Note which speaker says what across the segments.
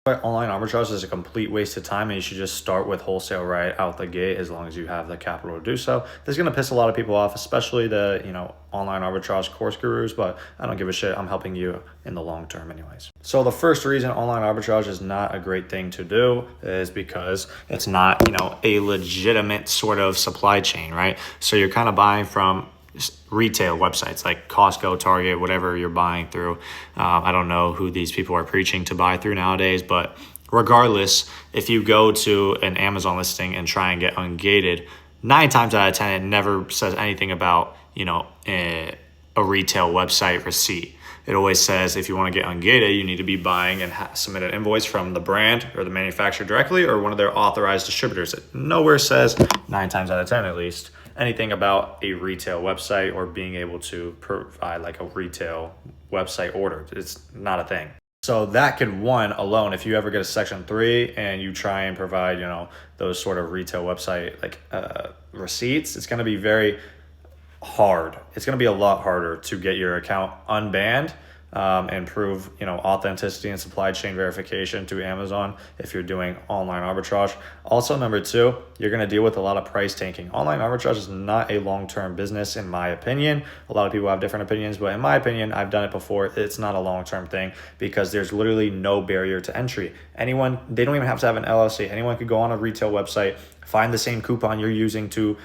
Speaker 1: But online arbitrage is a complete waste of time, and you should just start with wholesale right out the gate as long as you have the capital to do so. This is going to piss a lot of people off, especially the online arbitrage course gurus, but I don't give a shit. I'm helping you in the long term anyways. So the first reason online arbitrage is not a great thing to do is because it's not a legitimate sort of supply chain, right? So you're kind of buying from retail websites like Costco, Target, whatever you're buying through. I don't know who these people are preaching to buy through nowadays, but regardless, if you go to an Amazon listing and try and get ungated, 9 times out of 10, it never says anything about, a retail website receipt. It always says if you want to get ungated, you need to be buying and submit an invoice from the brand or the manufacturer directly or one of their authorized distributors. It nowhere says, 9 times out of 10 at least, anything about a retail website or being able to provide like a retail website order. It's not a thing. So that could, one alone, if you ever get a section 3 and you try and provide, those sort of retail website like receipts, it's going to be very hard. It's going to be a lot harder to get your account unbanned and prove authenticity and supply chain verification to Amazon if you're doing online arbitrage. Also, number 2, you're going to deal with a lot of price tanking. Online arbitrage is not a long-term business in my opinion. A lot of people have different opinions, but in my opinion, I've done it before. It's not a long-term thing because there's literally no barrier to entry. They don't even have to have an LLC. Anyone could go on a retail website, find the same coupon you're using to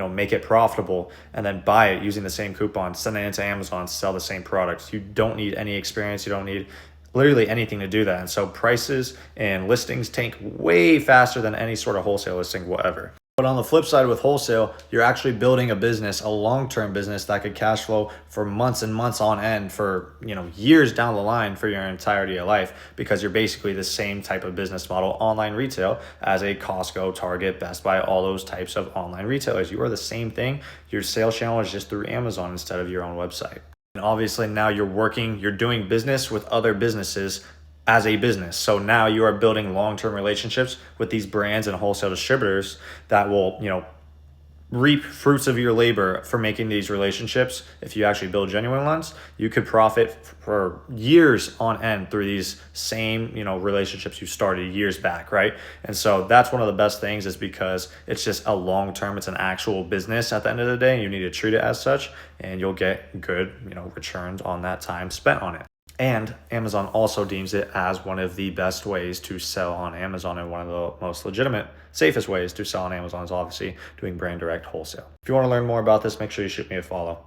Speaker 1: make it profitable, and then buy it using the same coupon, send it into Amazon, sell the same products. You don't need any experience. You don't need literally anything to do that. And so prices and listings tank way faster than any sort of wholesale listing whatever. But on the flip side with wholesale, you're actually building a business, a long-term business that could cash flow for months and months on end for, years down the line for your entirety of life, because you're basically the same type of business model, online retail, as a Costco, Target, Best Buy, all those types of online retailers. You are the same thing. Your sales channel is just through Amazon instead of your own website. And obviously now you're doing business with other businesses as a business. So now you are building long-term relationships with these brands and wholesale distributors that will, reap fruits of your labor for making these relationships. If you actually build genuine ones, you could profit for years on end through these same, relationships you started years back, right? And so that's one of the best things, is because it's just a long-term, it's an actual business at the end of the day, and you need to treat it as such, and you'll get good, returns on that time spent on it. And Amazon also deems it as one of the best ways to sell on Amazon, and one of the most legitimate, safest ways to sell on Amazon is obviously doing brand direct wholesale. If you want to learn more about this, make sure you shoot me a follow.